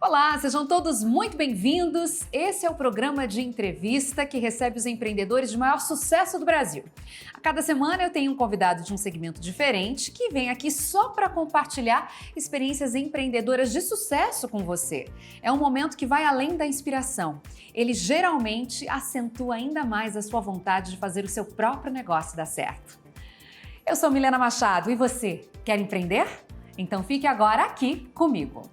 Olá, sejam todos muito bem-vindos. Esse é o programa de entrevista que recebe os empreendedores de maior sucesso do Brasil. A cada semana eu tenho um convidado de um segmento diferente que vem aqui só para compartilhar experiências empreendedoras de sucesso com você. É um momento que vai além da inspiração. Ele geralmente acentua ainda mais a sua vontade de fazer o seu próprio negócio dar certo. Eu sou Milena Machado e você, quer empreender? Então fique agora aqui comigo.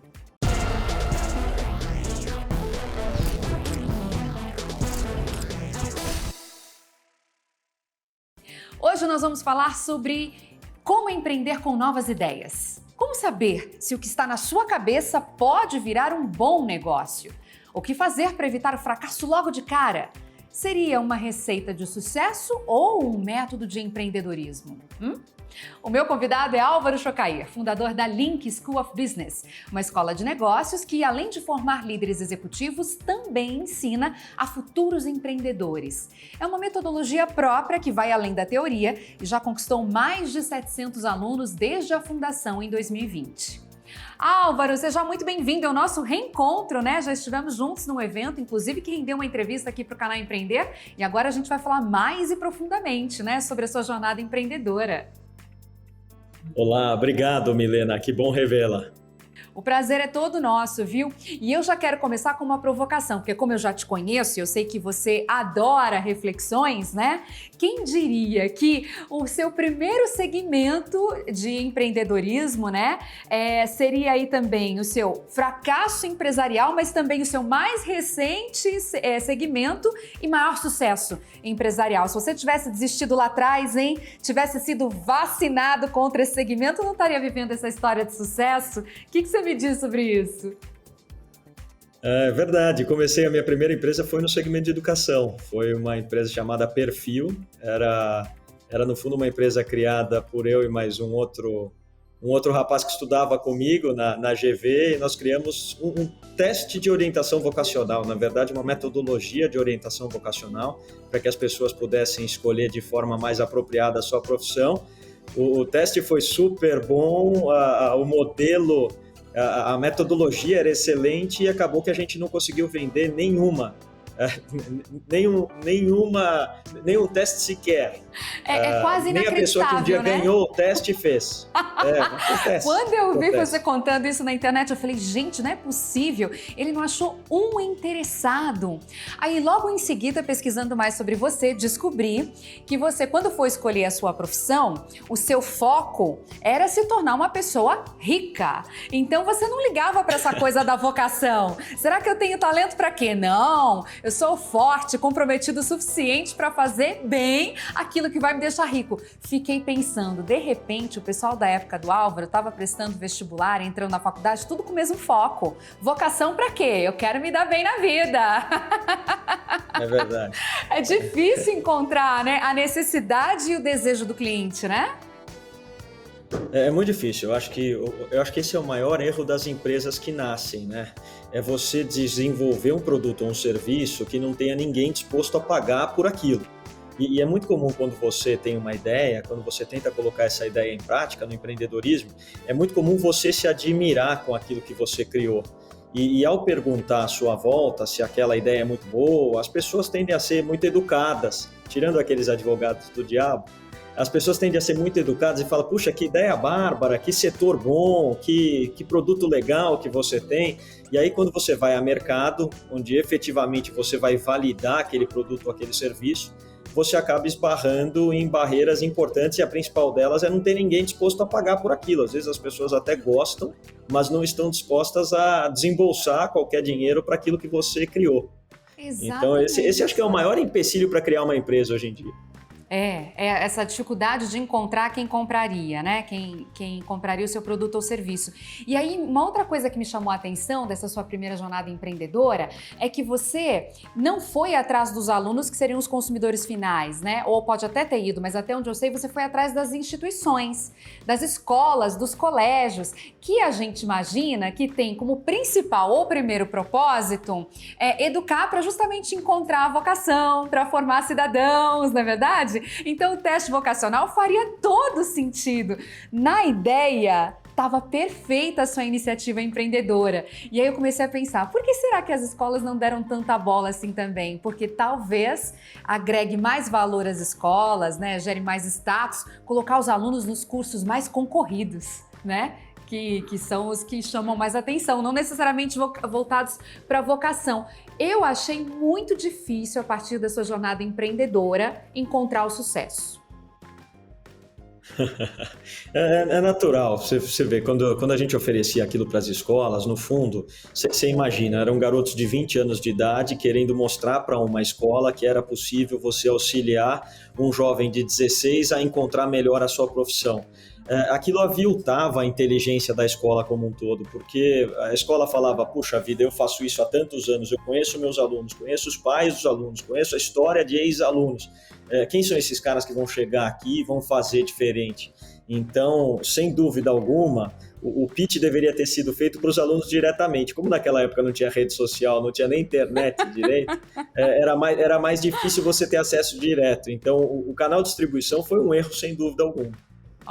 Hoje nós vamos falar sobre como empreender com novas ideias. Como saber se o que está na sua cabeça pode virar um bom negócio? O que fazer para evitar o fracasso logo de cara? Seria uma receita de sucesso ou um método de empreendedorismo? O meu convidado é Álvaro Chocair, fundador da Link School of Business, uma escola de negócios que, além de formar líderes executivos, também ensina a futuros empreendedores. É uma metodologia própria que vai além da teoria e já conquistou mais de 700 alunos desde a fundação em 2020. Álvaro, seja muito bem-vindo ao nosso reencontro, né? Já estivemos juntos num evento, inclusive que rendeu uma entrevista aqui para o canal Empreender, e agora a gente vai falar mais e profundamente, né, sobre a sua jornada empreendedora. Olá, obrigado, Milena, que bom revê-la. O prazer é todo nosso, viu? E eu já quero começar com uma provocação, porque como eu já te conheço, eu sei que você adora reflexões, né? Quem diria que o seu primeiro segmento de empreendedorismo, né, seria aí também o seu fracasso empresarial, mas também o seu mais recente segmento e maior sucesso empresarial. Se você tivesse desistido lá atrás, hein, tivesse sido vacinado contra esse segmento, não estaria vivendo essa história de sucesso? O que você me diz sobre isso? É verdade, comecei a minha primeira empresa foi no segmento de educação, foi uma empresa chamada Perfil, era no fundo uma empresa criada por eu e mais um outro rapaz que estudava comigo na GV, e nós criamos um teste de orientação vocacional, na verdade uma metodologia de orientação vocacional, para que as pessoas pudessem escolher de forma mais apropriada a sua profissão. O teste foi super bom, o modelo, a metodologia era excelente e acabou que a gente não conseguiu vender nenhum teste sequer. É quase inacreditável, nem a pessoa que um dia, né, ganhou o teste fez. Quando eu vi você contando isso na internet, eu falei, gente, não é possível. Ele não achou um interessado. Aí, logo em seguida, pesquisando mais sobre você, descobri que você, quando for escolher a sua profissão, o seu foco era se tornar uma pessoa rica. Então, você não ligava para essa coisa da vocação. Será que eu tenho talento para quê? Não, eu sou forte, comprometido o suficiente para fazer bem aquilo que vai me deixar rico. Fiquei pensando, de repente, o pessoal da época do Álvaro estava prestando vestibular, entrando na faculdade, tudo com o mesmo foco. Vocação para quê? Eu quero me dar bem na vida. É verdade. É difícil encontrar, né, a necessidade e o desejo do cliente, né? É muito difícil. Eu acho que esse é o maior erro das empresas que nascem, né? É você desenvolver um produto ou um serviço que não tenha ninguém disposto a pagar por aquilo. E é muito comum quando você tem uma ideia, quando você tenta colocar essa ideia em prática no empreendedorismo, é muito comum você se admirar com aquilo que você criou. E ao perguntar à sua volta se aquela ideia é muito boa, as pessoas tendem a ser muito educadas, tirando aqueles advogados do diabo, as pessoas tendem a ser muito educadas e falam, puxa, que ideia bárbara, que setor bom, que produto legal que você tem. E aí quando você vai a mercado, onde efetivamente você vai validar aquele produto ou aquele serviço, você acaba esbarrando em barreiras importantes e a principal delas é não ter ninguém disposto a pagar por aquilo. Às vezes as pessoas até gostam, mas não estão dispostas a desembolsar qualquer dinheiro para aquilo que você criou. Exatamente. Então esse acho que é o maior empecilho para criar uma empresa hoje em dia. É essa dificuldade de encontrar quem compraria, né? Quem compraria o seu produto ou serviço. E aí, uma outra coisa que me chamou a atenção dessa sua primeira jornada empreendedora é que você não foi atrás dos alunos que seriam os consumidores finais, né? Ou pode até ter ido, mas até onde eu sei, você foi atrás das instituições, das escolas, dos colégios, que a gente imagina que tem como principal ou primeiro propósito educar para justamente encontrar a vocação, para formar cidadãos, não é verdade? Então o teste vocacional faria todo sentido. Na ideia, estava perfeita a sua iniciativa empreendedora. E aí eu comecei a pensar, por que será que as escolas não deram tanta bola assim também? Porque talvez agregue mais valor às escolas, né? Gere mais status, colocar os alunos nos cursos mais concorridos, né? Que são os que chamam mais atenção, não necessariamente voltados para a vocação. Eu achei muito difícil, a partir da sua jornada empreendedora, encontrar o sucesso. É natural, você vê, quando a gente oferecia aquilo para as escolas, no fundo, você imagina, eram garotos de 20 anos de idade querendo mostrar para uma escola que era possível você auxiliar um jovem de 16 a encontrar melhor a sua profissão. Aquilo aviltava a inteligência da escola como um todo, porque a escola falava, puxa vida, eu faço isso há tantos anos, eu conheço meus alunos, conheço os pais dos alunos, conheço a história de ex-alunos. Quem são esses caras que vão chegar aqui e vão fazer diferente? Então, sem dúvida alguma, o pitch deveria ter sido feito para os alunos diretamente. Como naquela época não tinha rede social, não tinha nem internet direito, era mais difícil você ter acesso direto. Então, o canal de distribuição foi um erro, sem dúvida alguma.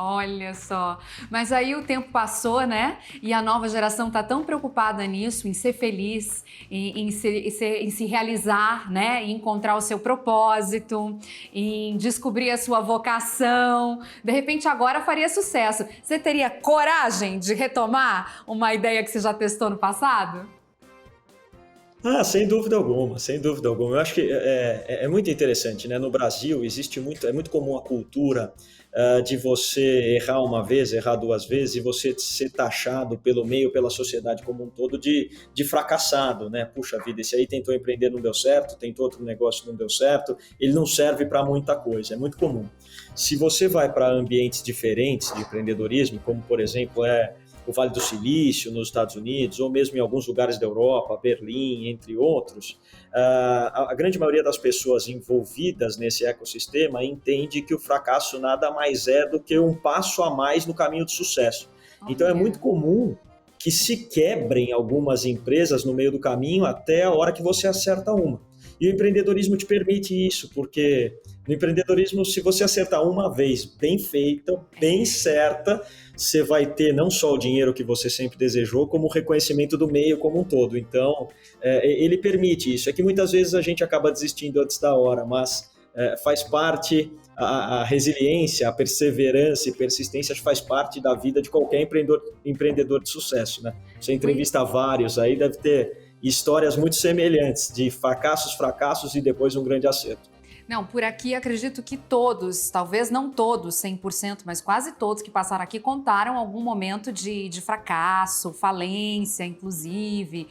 Olha só, mas aí o tempo passou, né? E a nova geração está tão preocupada nisso, em ser feliz, em se realizar, né? Em encontrar o seu propósito, em descobrir a sua vocação. De repente agora faria sucesso. Você teria coragem de retomar uma ideia que você já testou no passado? Sem dúvida alguma, sem dúvida alguma. Eu acho que é muito interessante, né? No Brasil é muito comum a cultura de você errar uma vez, errar duas vezes e você ser taxado pelo meio, pela sociedade como um todo de fracassado, né? Puxa vida, esse aí tentou empreender, não deu certo, tentou outro negócio, não deu certo, ele não serve para muita coisa, é muito comum. Se você vai para ambientes diferentes de empreendedorismo, como por exemplo o Vale do Silício, nos Estados Unidos, ou mesmo em alguns lugares da Europa, Berlim, entre outros, a grande maioria das pessoas envolvidas nesse ecossistema entende que o fracasso nada mais é do que um passo a mais no caminho do sucesso. Então é muito comum que se quebrem algumas empresas no meio do caminho até a hora que você acerta uma. E o empreendedorismo te permite isso, porque no empreendedorismo, se você acertar uma vez bem feita, bem certa, você vai ter não só o dinheiro que você sempre desejou, como o reconhecimento do meio como um todo. Então, ele permite isso. É que muitas vezes a gente acaba desistindo antes da hora, mas faz parte, a resiliência, a perseverança e persistência faz parte da vida de qualquer empreendedor de sucesso, né? Você entrevista vários aí, deve ter histórias muito semelhantes, de fracassos e depois um grande acerto. Não, por aqui acredito que todos, talvez não todos 100%, mas quase todos que passaram aqui contaram algum momento de fracasso, falência, inclusive,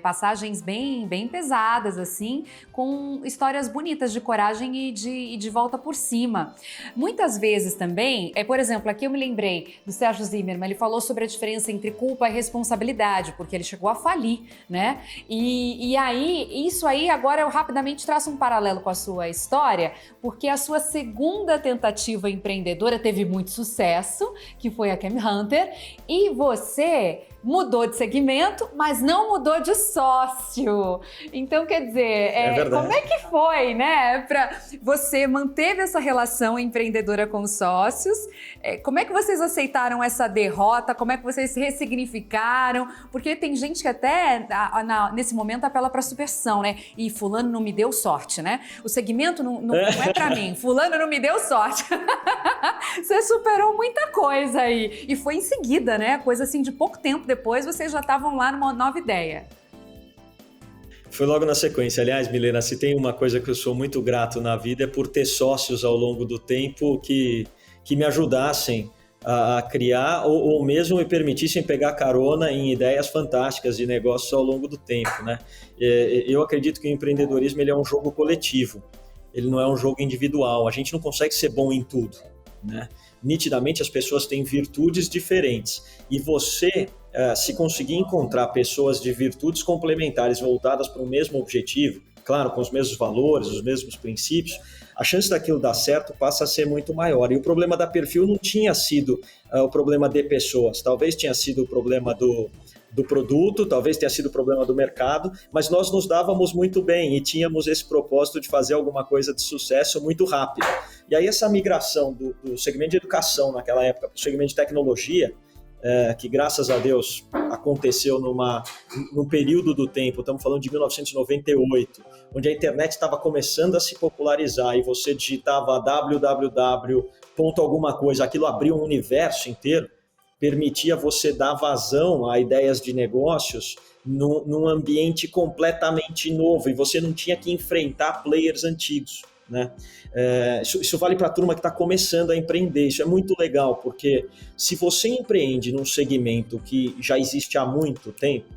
passagens bem pesadas, assim, com histórias bonitas de coragem e de volta por cima. Muitas vezes também, por exemplo, aqui eu me lembrei do Sérgio Zimmermann, ele falou sobre a diferença entre culpa e responsabilidade, porque ele chegou a falir, né? E aí, isso aí, agora eu rapidamente traço um paralelo com a sua história, porque a sua segunda tentativa empreendedora teve muito sucesso, que foi a Cam Hunter, e você mudou de segmento, mas não mudou de sócio. Então, quer dizer, como é que foi, né? Você manteve essa relação empreendedora com os sócios? Como é que vocês aceitaram essa derrota? Como é que vocês se ressignificaram? Porque tem gente que até, nesse momento, apela para superstição, né? E fulano não me deu sorte, né? O segmento não é para mim. Fulano não me deu sorte. Você superou muita coisa aí. E foi em seguida, né? Coisa assim de pouco tempo depois, vocês já estavam lá numa nova ideia. Foi logo na sequência. Aliás, Milena, se tem uma coisa que eu sou muito grato na vida é por ter sócios ao longo do tempo que me ajudassem a criar ou mesmo me permitissem pegar carona em ideias fantásticas de negócios ao longo do tempo, né? Eu acredito que o empreendedorismo ele é um jogo coletivo, ele não é um jogo individual. A gente não consegue ser bom em tudo, né? Nitidamente as pessoas têm virtudes diferentes e você, se conseguir encontrar pessoas de virtudes complementares voltadas para o mesmo objetivo, claro, com os mesmos valores, os mesmos princípios, a chance daquilo dar certo passa a ser muito maior. E o problema da Perfil não tinha sido o problema de pessoas, talvez tenha sido o problema do produto, talvez tenha sido o problema do mercado, mas nós nos dávamos muito bem e tínhamos esse propósito de fazer alguma coisa de sucesso muito rápido. E aí essa migração do segmento de educação naquela época para o segmento de tecnologia que graças a Deus aconteceu num período do tempo, estamos falando de 1998, onde a internet estava começando a se popularizar e você digitava www. alguma coisa, aquilo abriu um universo inteiro, permitia você dar vazão a ideias de negócios num ambiente completamente novo e você não tinha que enfrentar players antigos, né? Isso vale para a turma que está começando a empreender, isso é muito legal, porque se você empreende num segmento que já existe há muito tempo,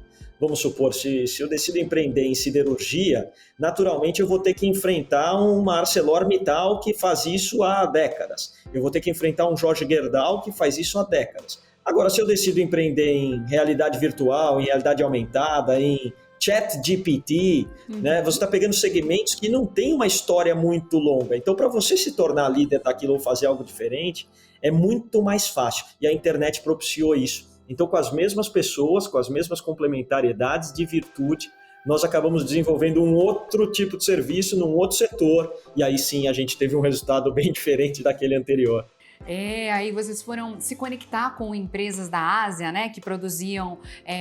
vamos supor, se eu decido empreender em siderurgia, naturalmente eu vou ter que enfrentar uma ArcelorMittal que faz isso há décadas, eu vou ter que enfrentar um Jorge Gerdau que faz isso há décadas. Agora, se eu decido empreender em realidade virtual, em realidade aumentada, em ChatGPT, né, você está pegando segmentos que não tem uma história muito longa. Então, para você se tornar líder daquilo ou fazer algo diferente, é muito mais fácil. E a internet propiciou isso. Então, com as mesmas pessoas, com as mesmas complementariedades de virtude, nós acabamos desenvolvendo um outro tipo de serviço num outro setor. E aí sim, a gente teve um resultado bem diferente daquele anterior. Aí vocês foram se conectar com empresas da Ásia, né, que produziam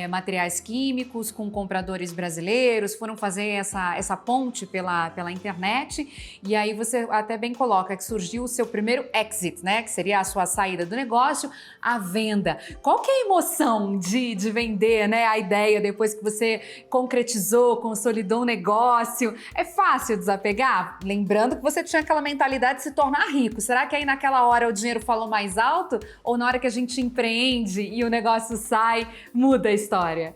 materiais químicos com compradores brasileiros, foram fazer essa ponte pela internet, e aí você até bem coloca que surgiu o seu primeiro exit, né, que seria a sua saída do negócio, a venda. Qual que é a emoção de vender, né, a ideia depois que você concretizou, consolidou um negócio? É fácil desapegar? Lembrando que você tinha aquela mentalidade de se tornar rico. Será que aí naquela hora o dinheiro falou mais alto, ou na hora que a gente empreende e o negócio sai, muda a história?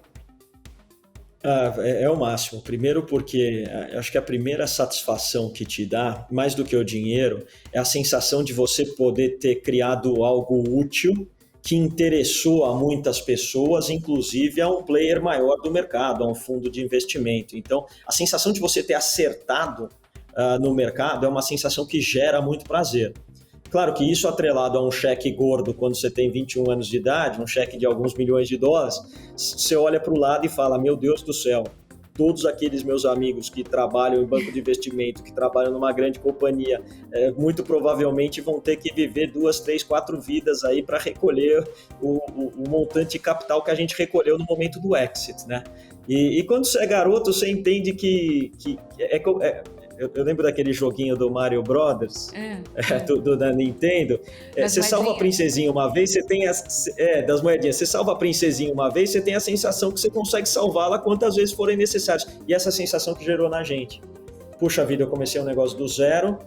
É o máximo. Primeiro porque acho que a primeira satisfação que te dá, mais do que o dinheiro, é a sensação de você poder ter criado algo útil que interessou a muitas pessoas, inclusive a um player maior do mercado, a um fundo de investimento. Então, a sensação de você ter acertado no mercado é uma sensação que gera muito prazer. Claro que isso atrelado a um cheque gordo quando você tem 21 anos de idade, um cheque de alguns milhões de dólares, você olha para o lado e fala, meu Deus do céu, todos aqueles meus amigos que trabalham em banco de investimento, que trabalham numa grande companhia, muito provavelmente vão ter que viver 2, 3, 4 vidas aí para recolher o montante de capital que a gente recolheu no momento do exit, né? E quando você é garoto, você entende que eu lembro daquele joguinho do Mario Brothers, da Nintendo. Você salva a princesinha uma vez, você tem das moedinhas. Você salva a princesinha uma vez, você tem a sensação que você consegue salvá-la quantas vezes forem necessárias. E essa sensação que gerou na gente. Puxa vida, eu comecei um negócio do zero,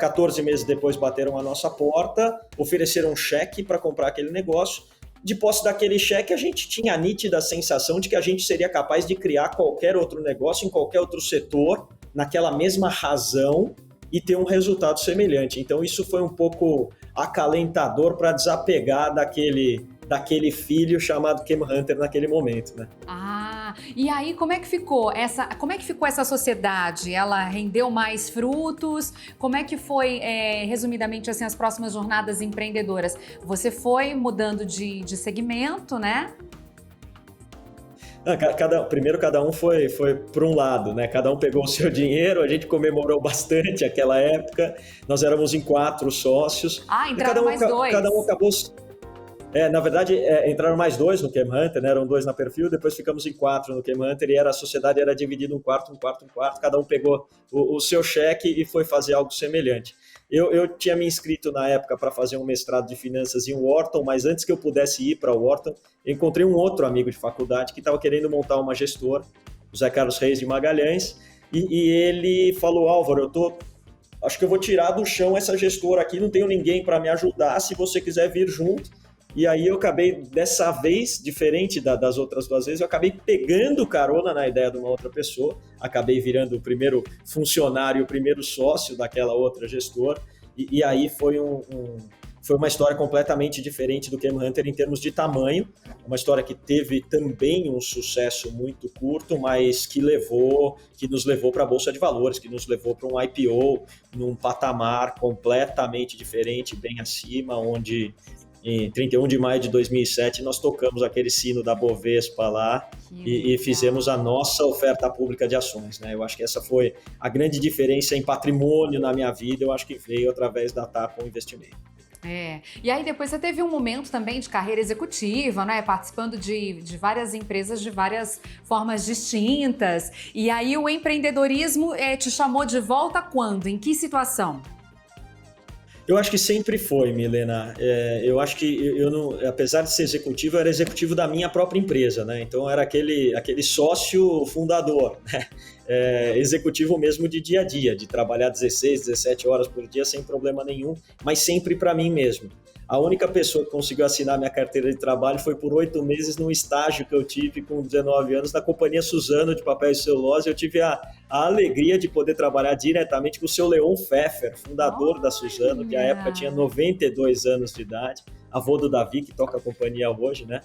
14 meses depois bateram a nossa porta, ofereceram um cheque para comprar aquele negócio. De posse daquele cheque, a gente tinha a nítida sensação de que a gente seria capaz de criar qualquer outro negócio em qualquer outro setor, naquela mesma razão e ter um resultado semelhante. Então isso foi um pouco acalentador para desapegar daquele filho chamado Chem Hunter naquele momento, né? E aí como é que ficou essa sociedade? Ela rendeu mais frutos? Como é que foi, resumidamente assim, as próximas jornadas empreendedoras? Você foi mudando de segmento, né? Primeiro cada um foi para um lado, né? Cada um pegou o seu dinheiro, a gente comemorou bastante aquela época, nós éramos em 4 sócios. Entraram mais 2. Cada um acabou... na verdade, entraram mais 2 no Chem Hunter, né? Eram 2 na Perfil, depois ficamos em 4 no Chem Hunter e a sociedade era dividida um quarto, cada um pegou o seu cheque e foi fazer algo semelhante. Eu tinha me inscrito na época para fazer um mestrado de finanças em Wharton, mas antes que eu pudesse ir para Wharton, eu encontrei um outro amigo de faculdade que estava querendo montar uma gestora, o Zé Carlos Reis de Magalhães, e ele falou, Álvaro, acho que eu vou tirar do chão essa gestora aqui, não tenho ninguém para me ajudar, se você quiser vir junto. E aí eu acabei, dessa vez, diferente das outras 2 vezes, eu acabei pegando carona na ideia de uma outra pessoa, acabei virando o primeiro funcionário, o primeiro sócio daquela outra gestora, e aí foi uma história completamente diferente do Chem Hunter em termos de tamanho, uma história que teve também um sucesso muito curto, mas que nos levou para a Bolsa de Valores, que nos levou para um IPO num patamar completamente diferente, bem acima, onde em 31 de maio de 2007 nós tocamos aquele sino da Bovespa lá e fizemos a nossa oferta pública de ações, né? Eu acho que essa foi a grande diferença em patrimônio na minha vida, eu acho que veio através da Tapon Investimento. E aí depois você teve um momento também de carreira executiva, né? Participando de várias empresas de várias formas distintas. E aí o empreendedorismo te chamou de volta quando? Em que situação? Eu acho que sempre foi, Milena. Eu acho que eu não, apesar de ser executivo, eu era executivo da minha própria empresa, né? Então era aquele sócio fundador, né? Executivo mesmo de dia a dia, de trabalhar 16, 17 horas por dia sem problema nenhum, mas sempre para mim mesmo. A única pessoa que conseguiu assinar minha carteira de trabalho foi por 8 meses num estágio que eu tive com 19 anos na Companhia Suzano de Papel e Celulose. Eu tive a alegria de poder trabalhar diretamente com o seu Leon Pfeffer, fundador da Suzano, que à época tinha 92 anos de idade, avô do Davi, que toca a companhia hoje, né?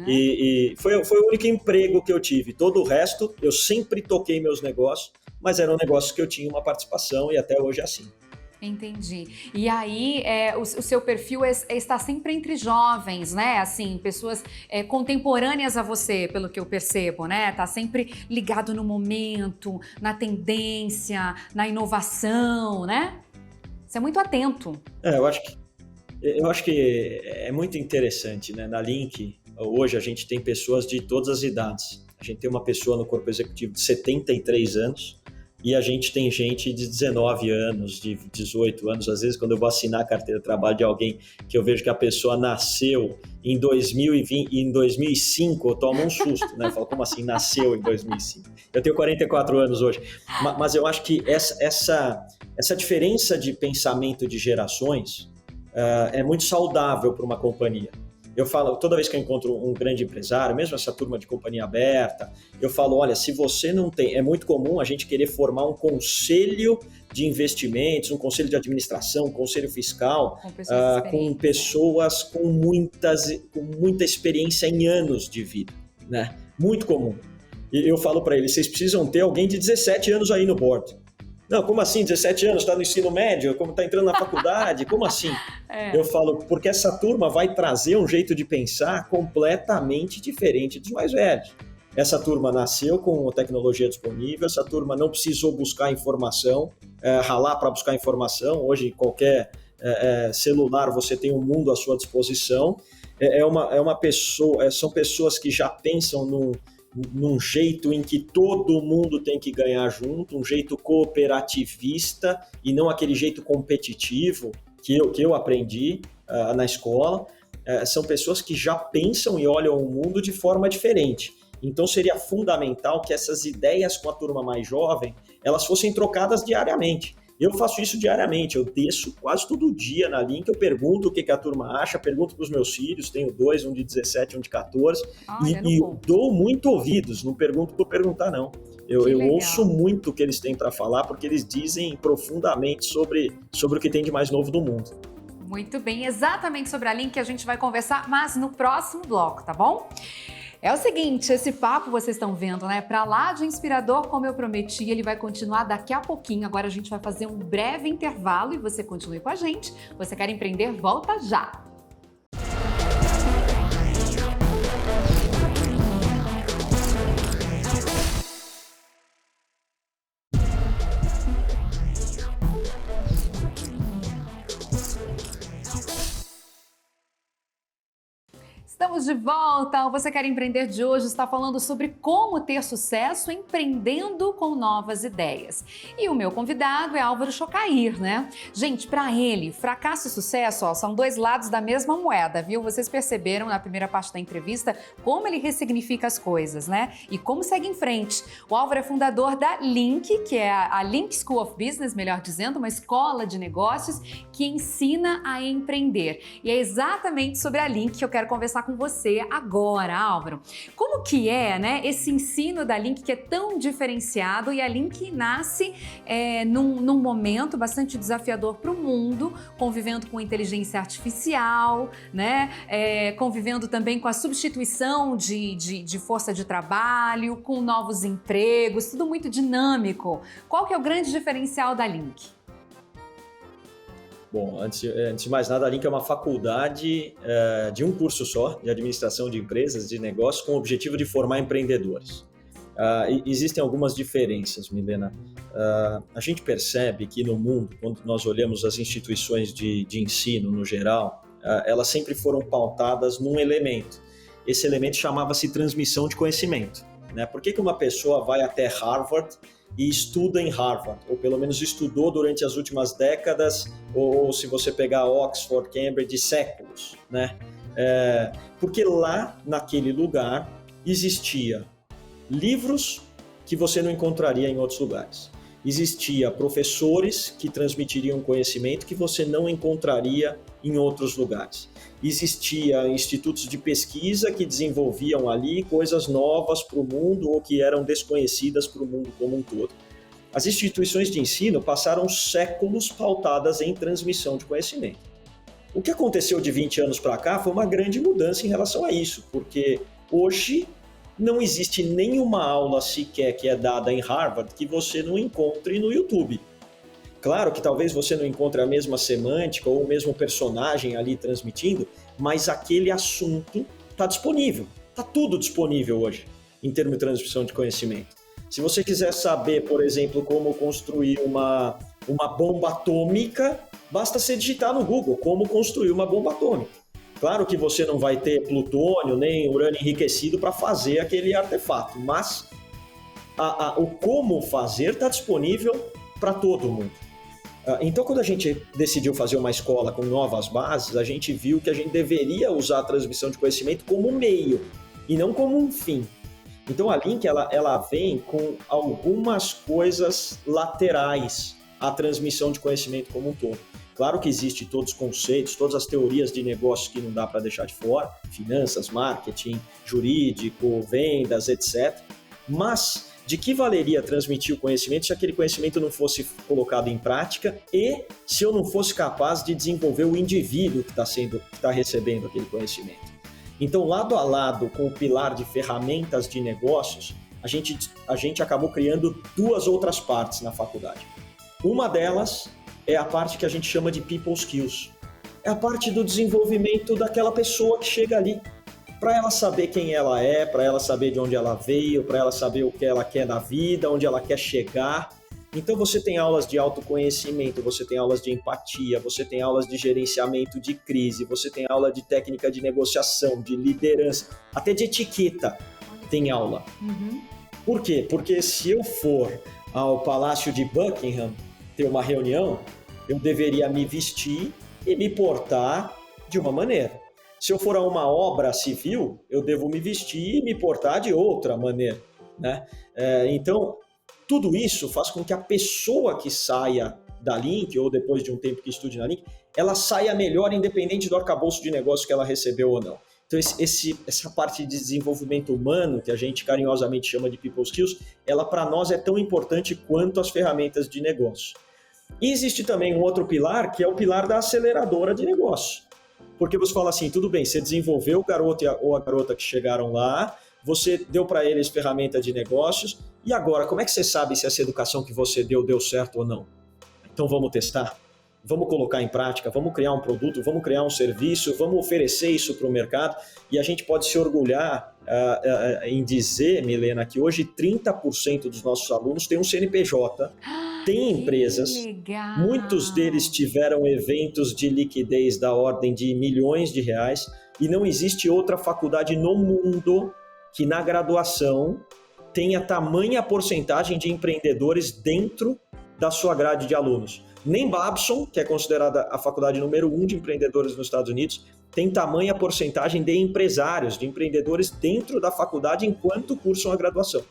E foi o único emprego que eu tive. Todo o resto, eu sempre toquei meus negócios, mas eram negócios que eu tinha uma participação e até hoje é assim. Entendi. E aí, o seu perfil está sempre entre jovens, né? Assim, pessoas contemporâneas a você, pelo que eu percebo, né? Tá sempre ligado no momento, na tendência, na inovação, né? Você é muito atento. Eu acho que é muito interessante, né? Na Link, hoje a gente tem pessoas de todas as idades. A gente tem uma pessoa no corpo executivo de 73 anos, e a gente tem gente de 19 anos, de 18 anos. Às vezes, quando eu vou assinar a carteira de trabalho de alguém que eu vejo que a pessoa nasceu em 2020 e em 2005, eu tomo um susto, né? Eu falo, como assim nasceu em 2005? Eu tenho 44 anos hoje. Mas eu acho que essa diferença de pensamento de gerações é muito saudável para uma companhia. Eu falo, toda vez que eu encontro um grande empresário, mesmo essa turma de companhia aberta, eu falo, olha, se você não tem... É muito comum a gente querer formar um conselho de investimentos, um conselho de administração, um conselho fiscal, com pessoas com muita experiência em anos de vida, né? Muito comum. E eu falo para eles, vocês precisam ter alguém de 17 anos aí no board. Não, como assim? 17 anos, está no ensino médio, como está entrando na faculdade, como assim? Eu falo, porque essa turma vai trazer um jeito de pensar completamente diferente dos mais velhos. Essa turma nasceu com tecnologia disponível, essa turma não precisou buscar informação, ralar para buscar informação. Hoje, qualquer celular, você tem um mundo à sua disposição. São pessoas que já pensam num jeito em que todo mundo tem que ganhar junto, um jeito cooperativista e não aquele jeito competitivo que eu aprendi na escola. São pessoas que já pensam e olham o mundo de forma diferente. Então seria fundamental que essas ideias com a turma mais jovem, elas fossem trocadas diariamente. Eu faço isso diariamente, eu desço quase todo dia na Link, eu pergunto o que a turma acha, pergunto para os meus filhos, tenho 2, um de 17, um de 14, e dou muito ouvidos, não pergunto por perguntar não. Eu ouço muito o que eles têm para falar, porque eles dizem profundamente sobre o que tem de mais novo do mundo. Muito bem, exatamente sobre a Link que a gente vai conversar, mas no próximo bloco, tá bom? É o seguinte, esse papo vocês estão vendo, né? Pra lá de inspirador, como eu prometi, ele vai continuar daqui a pouquinho. Agora a gente vai fazer um breve intervalo e você continue com a gente. Você quer empreender? Volta já! Estamos de volta! O Você Quer Empreender de hoje está falando sobre como ter sucesso empreendendo com novas ideias. E o meu convidado é Álvaro Chocair, né? Gente, para ele, fracasso e sucesso são dois lados da mesma moeda, viu? Vocês perceberam na primeira parte da entrevista como ele ressignifica as coisas, né? E como segue em frente. O Álvaro é fundador da Link, que é a Link School of Business, melhor dizendo, uma escola de negócios que ensina a empreender. E é exatamente sobre a Link que eu quero conversar com você agora, Álvaro. Como que é, né, esse ensino da Link que é tão diferenciado, e a Link nasce num momento bastante desafiador para o mundo, convivendo com inteligência artificial, né, convivendo também com a substituição de força de trabalho, com novos empregos, tudo muito dinâmico. Qual que é o grande diferencial da Link? Bom, antes de mais nada, a Link é uma faculdade de um curso só, de administração de empresas, de negócios, com o objetivo de formar empreendedores. Existem algumas diferenças, Milena. A gente percebe que no mundo, quando nós olhamos as instituições de ensino no geral, elas sempre foram pautadas num elemento. Esse elemento chamava-se transmissão de conhecimento, né? Por que uma pessoa vai até Harvard e estuda em Harvard, ou pelo menos estudou durante as últimas décadas, ou se você pegar Oxford, Cambridge, séculos, né? Porque lá, naquele lugar, existia livros que você não encontraria em outros lugares. Existia professores que transmitiriam conhecimento que você não encontraria em outros lugares. Existia institutos de pesquisa que desenvolviam ali coisas novas para o mundo ou que eram desconhecidas para o mundo como um todo. As instituições de ensino passaram séculos pautadas em transmissão de conhecimento. O que aconteceu de 20 anos para cá foi uma grande mudança em relação a isso, porque hoje não existe nenhuma aula sequer que é dada em Harvard que você não encontre no YouTube. Claro que talvez você não encontre a mesma semântica ou o mesmo personagem ali transmitindo, mas aquele assunto está disponível. Está tudo disponível hoje, em termos de transmissão de conhecimento. Se você quiser saber, por exemplo, como construir uma bomba atômica, basta você digitar no Google como construir uma bomba atômica. Claro que você não vai ter plutônio nem urânio enriquecido para fazer aquele artefato, mas o como fazer está disponível para todo mundo. Então, quando a gente decidiu fazer uma escola com novas bases, a gente viu que a gente deveria usar a transmissão de conhecimento como um meio e não como um fim. Então, a Link ela vem com algumas coisas laterais à transmissão de conhecimento como um todo. Claro que existem todos os conceitos, todas as teorias de negócios que não dá para deixar de fora, finanças, marketing, jurídico, vendas, etc. Mas de que valeria transmitir o conhecimento se aquele conhecimento não fosse colocado em prática e se eu não fosse capaz de desenvolver o indivíduo que está recebendo aquele conhecimento? Então, lado a lado com o pilar de ferramentas de negócios, a gente acabou criando duas outras partes na faculdade. Uma delas é a parte que a gente chama de People Skills. É a parte do desenvolvimento daquela pessoa que chega ali, para ela saber quem ela é, para ela saber de onde ela veio, para ela saber o que ela quer da vida, onde ela quer chegar. Então você tem aulas de autoconhecimento, você tem aulas de empatia, você tem aulas de gerenciamento de crise, você tem aula de técnica de negociação, de liderança, até de etiqueta tem aula. Uhum. Por quê? Porque se eu for ao Palácio de Buckingham ter uma reunião, eu deveria me vestir e me portar de uma maneira. Se eu for a uma obra civil, eu devo me vestir e me portar de outra maneira, né? Então, tudo isso faz com que a pessoa que saia da Link, ou depois de um tempo que estude na Link, ela saia melhor independente do arcabouço de negócio que ela recebeu ou não. Então, essa parte de desenvolvimento humano, que a gente carinhosamente chama de People Skills, ela para nós é tão importante quanto as ferramentas de negócio. E existe também um outro pilar, que é o pilar da aceleradora de negócio. Porque você fala assim, tudo bem, você desenvolveu o garoto ou a garota que chegaram lá, você deu para eles ferramenta de negócios, e agora, como é que você sabe se essa educação que você deu certo ou não? Então vamos testar? Vamos colocar em prática, vamos criar um produto, vamos criar um serviço, vamos oferecer isso para o mercado, e a gente pode se orgulhar em dizer, Milena, que hoje 30% dos nossos alunos têm um CNPJ, têm empresas, muitos deles tiveram eventos de liquidez da ordem de milhões de reais, e não existe outra faculdade no mundo que na graduação tenha tamanha porcentagem de empreendedores dentro da sua grade de alunos. Nem Babson, que é considerada a faculdade número 1 de empreendedores nos Estados Unidos, tem tamanha porcentagem de empresários, de empreendedores dentro da faculdade enquanto cursam a graduação.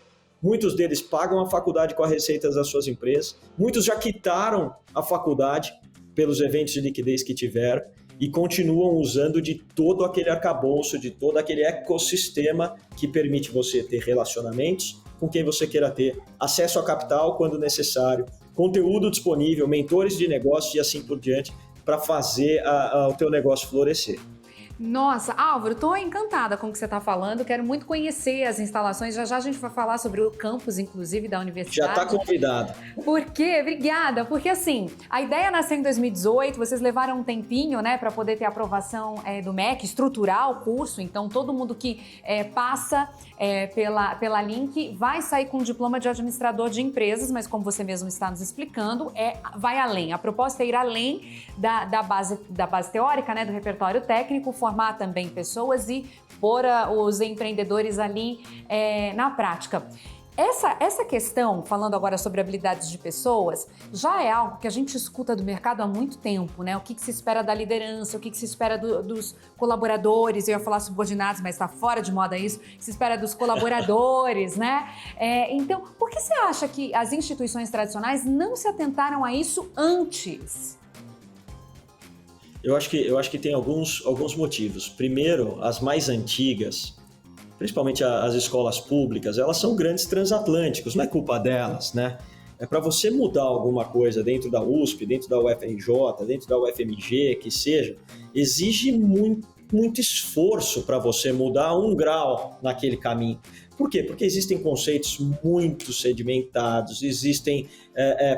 Muitos deles pagam a faculdade com as receitas das suas empresas, muitos já quitaram a faculdade pelos eventos de liquidez que tiveram e continuam usando de todo aquele arcabouço, de todo aquele ecossistema que permite você ter relacionamentos com quem você queira ter, acesso a capital quando necessário, conteúdo disponível, mentores de negócio e assim por diante, para fazer o teu negócio florescer. Nossa, Álvaro, estou encantada com o que você está falando, quero muito conhecer as instalações, já já a gente vai falar sobre o campus, inclusive, da universidade. Já está convidado. Por quê? Obrigada, porque assim, a ideia nasceu em 2018, vocês levaram um tempinho, né, para poder ter a aprovação do MEC, estruturar o curso, então todo mundo que passa pela Link vai sair com um diploma de administrador de empresas, mas como você mesmo está nos explicando, vai além. A proposta é ir além da base teórica, né, do repertório técnico, formar também pessoas e pôr os empreendedores ali na prática. Essa questão, falando agora sobre habilidades de pessoas, já é algo que a gente escuta do mercado há muito tempo, né? O que se espera da liderança, o que se espera dos colaboradores, eu ia falar subordinados, mas está fora de moda isso, o que se espera dos colaboradores, né? Então, por que você acha que as instituições tradicionais não se atentaram a isso antes? Eu acho que tem alguns motivos. Primeiro, as mais antigas, principalmente as escolas públicas, elas são grandes transatlânticos, não é culpa delas, né? Para você mudar alguma coisa dentro da USP, dentro da UFRJ, dentro da UFMG, que seja, exige muito esforço para você mudar 1 grau naquele caminho. Por quê? Porque existem conceitos muito sedimentados, existem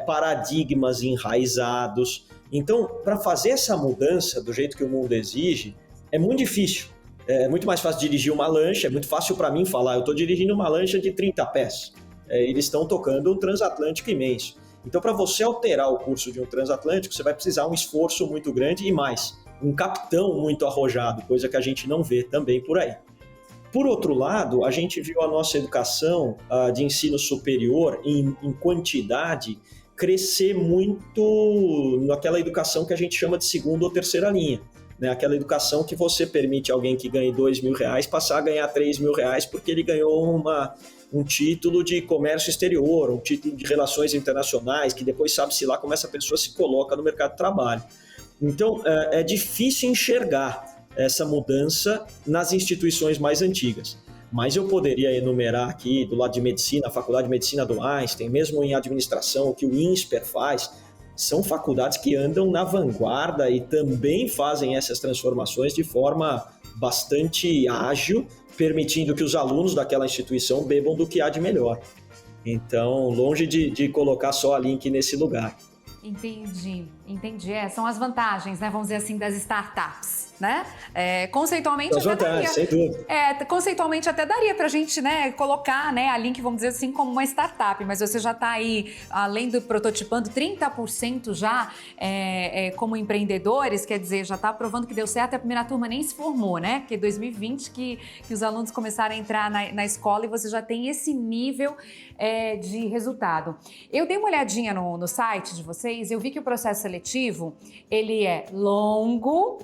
paradigmas enraizados. Então, para fazer essa mudança do jeito que o mundo exige, é muito difícil. É muito mais fácil dirigir uma lancha, é muito fácil para mim falar, eu estou dirigindo uma lancha de 30 pés. Eles estão tocando um transatlântico imenso. Então, para você alterar o curso de um transatlântico, você vai precisar um esforço muito grande e mais, um capitão muito arrojado, coisa que a gente não vê também por aí. Por outro lado, a gente viu a nossa educação de ensino superior em quantidade crescer muito naquela educação que a gente chama de segunda ou terceira linha, né? Aquela educação que você permite alguém que ganhe R$2.000 passar a ganhar R$3.000 porque ele ganhou um título de comércio exterior, um título de relações internacionais, que depois sabe-se lá como essa pessoa se coloca no mercado de trabalho. Então, é difícil enxergar essa mudança nas instituições mais antigas. Mas eu poderia enumerar aqui, do lado de medicina, a Faculdade de Medicina do Einstein, mesmo em administração, o que o INSPER faz, são faculdades que andam na vanguarda e também fazem essas transformações de forma bastante ágil, permitindo que os alunos daquela instituição bebam do que há de melhor. Então, longe de colocar só a Link nesse lugar. Entendi. São as vantagens, né, vamos dizer assim, das startups, né? Conceitualmente as vantagens, sem dúvida. Conceitualmente até daria pra gente, né, colocar, né, a Link, vamos dizer assim, como uma startup, mas você já está aí, além do prototipando, 30% já como empreendedores, quer dizer, já está provando que deu certo, a primeira turma nem se formou, né? Porque 2020 que os alunos começaram a entrar na escola e você já tem esse nível de resultado. Eu dei uma olhadinha no site de vocês, eu vi que o processo seletivo, ele é longo,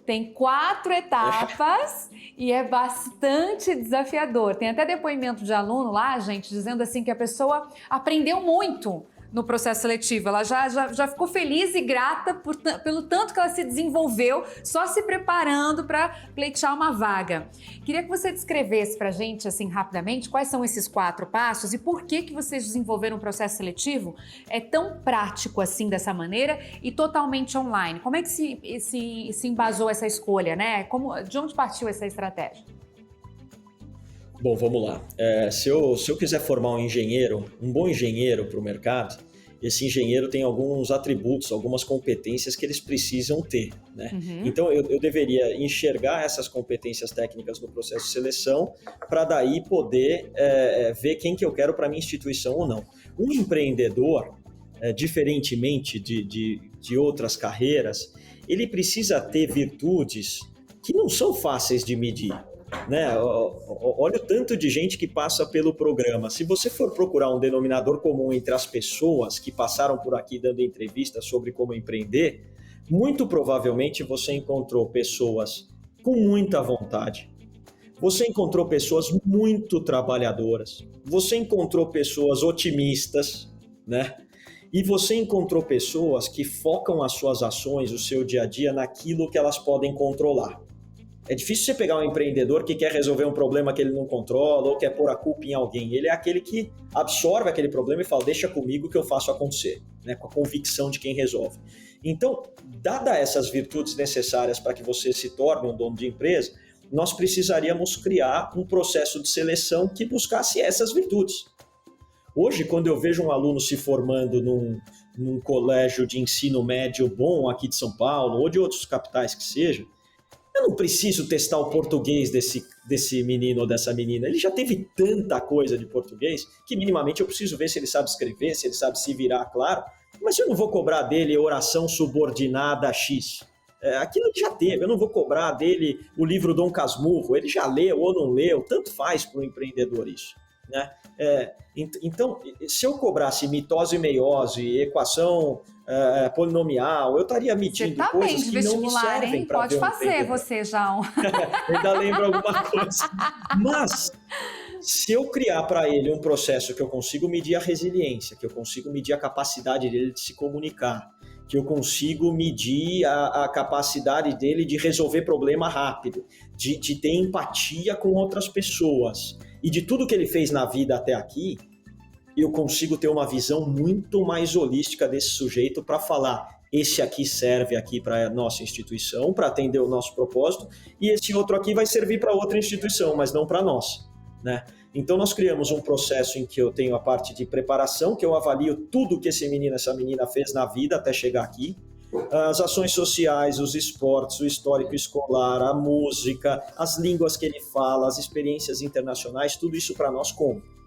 tem 4 etapas e é bastante desafiador. Tem até depoimento de aluno lá, gente, dizendo assim que a pessoa aprendeu muito no processo seletivo. Ela já ficou feliz e grata pelo tanto que ela se desenvolveu, só se preparando para pleitear uma vaga. Queria que você descrevesse para a gente, assim, rapidamente, quais são esses 4 passos e por que vocês desenvolveram um processo seletivo tão prático assim, dessa maneira, e totalmente online. Como é que se embasou essa escolha, né? De onde partiu essa estratégia? Bom, vamos lá. Se eu quiser formar um bom engenheiro para o mercado, esse engenheiro tem alguns atributos, algumas competências que eles precisam ter, né? Uhum. Então, eu deveria enxergar essas competências técnicas no processo de seleção para daí poder ver quem que eu quero para a minha instituição ou não. Um empreendedor, diferentemente de outras carreiras, ele precisa ter virtudes que não são fáceis de medir. Né? Olha o tanto de gente que passa pelo programa. Se você for procurar um denominador comum entre as pessoas que passaram por aqui dando entrevistas sobre como empreender, muito provavelmente você encontrou pessoas com muita vontade, você encontrou pessoas muito trabalhadoras, você encontrou pessoas otimistas, né? E você encontrou pessoas que focam as suas ações, o seu dia a dia, naquilo que elas podem controlar. É difícil você pegar um empreendedor que quer resolver um problema que ele não controla ou quer pôr a culpa em alguém. Ele é aquele que absorve aquele problema e fala, deixa comigo que eu faço acontecer, né? Com a convicção de quem resolve. Então, dada essas virtudes necessárias para que você se torne um dono de empresa, nós precisaríamos criar um processo de seleção que buscasse essas virtudes. Hoje, quando eu vejo um aluno se formando num colégio de ensino médio bom aqui de São Paulo ou de outros capitais que seja, eu não preciso testar o português desse menino ou dessa menina. Ele já teve tanta coisa de português que minimamente eu preciso ver se ele sabe escrever, se ele sabe se virar, claro. Mas eu não vou cobrar dele oração subordinada a X. Aquilo ele já teve. Eu não vou cobrar dele o livro Dom Casmurro. Ele já leu ou não leu. Tanto faz para o empreendedor isso, né? Então, se eu cobrasse mitose e meiose, equação polinomial, eu estaria medindo coisas que não me servem para ver um empreendedor. Pode fazer você, João. Ainda lembro alguma coisa. Mas, se eu criar para ele um processo que eu consigo medir a resiliência, que eu consigo medir a capacidade dele de se comunicar, que eu consigo medir a capacidade dele de resolver problema rápido, de ter empatia com outras pessoas, e de tudo que ele fez na vida até aqui, eu consigo ter uma visão muito mais holística desse sujeito para falar, esse aqui serve aqui para a nossa instituição, para atender o nosso propósito, e esse outro aqui vai servir para outra instituição, mas não para nós, né? Então nós criamos um processo em que eu tenho a parte de preparação, que eu avalio tudo que esse menino, essa menina fez na vida até chegar aqui, as ações sociais, os esportes, o histórico escolar, a música, as línguas que ele fala, as experiências internacionais, tudo isso para nós conta.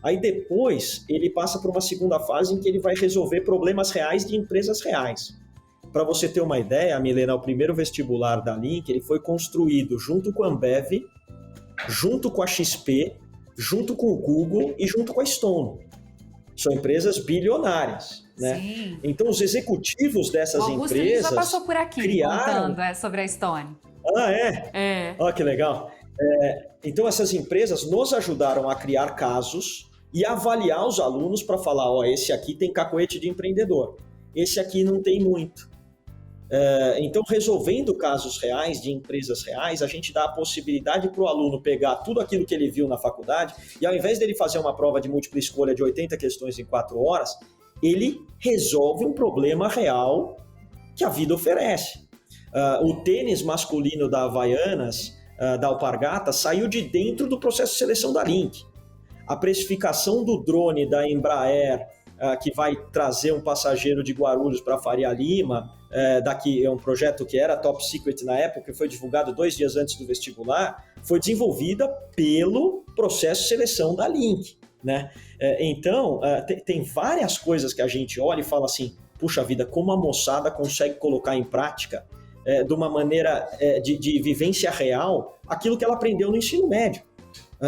Aí depois ele passa para uma segunda fase em que ele vai resolver problemas reais de empresas reais. Para você ter uma ideia, Milena, o primeiro vestibular da Link, ele foi construído junto com a Ambev, junto com a XP, junto com o Google e junto com a Stone. São empresas bilionárias, né? Sim. Então, os executivos dessas empresas já passou por aqui criaram... contando sobre a Stone. Ah, é? Olha que legal. Então, essas empresas nos ajudaram a criar casos e avaliar os alunos para falar, ó, esse aqui tem cacoete de empreendedor, esse aqui não tem muito. Então, resolvendo casos reais, de empresas reais, a gente dá a possibilidade para o aluno pegar tudo aquilo que ele viu na faculdade e, ao invés dele fazer uma prova de múltipla escolha de 80 questões em 4 horas, ele resolve um problema real que a vida oferece. O tênis masculino da Havaianas, da Alpargatas, saiu de dentro do processo de seleção da Link. A precificação do drone da Embraer, que vai trazer um passageiro de Guarulhos para Faria Lima, daqui é um projeto que era top secret na época, que foi divulgado 2 dias antes do vestibular, foi desenvolvida pelo processo de seleção da Link, né? Então, tem várias coisas que a gente olha e fala assim, puxa vida, como a moçada consegue colocar em prática, de uma maneira de vivência real, aquilo que ela aprendeu no ensino médio.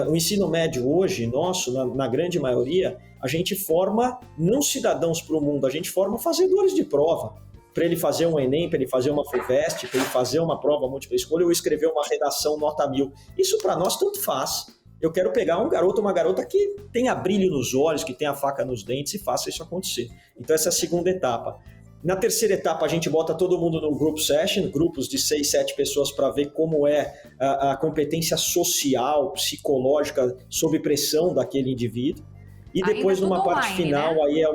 O ensino médio hoje, nosso, na grande maioria, a gente forma não cidadãos para o mundo, a gente forma fazedores de prova. Para ele fazer um Enem, para ele fazer uma FUVEST, para ele fazer uma prova múltipla escolha ou escrever uma redação nota 1000. Isso para nós tanto faz. Eu quero pegar um garoto ou uma garota que tenha brilho nos olhos, que tenha faca nos dentes e faça isso acontecer. Então essa é a segunda etapa. Na terceira etapa, a gente bota todo mundo no group session, grupos de 6, 7 pessoas para ver como é a competência social, psicológica, sob pressão daquele indivíduo. E depois, numa parte online, final, né? aí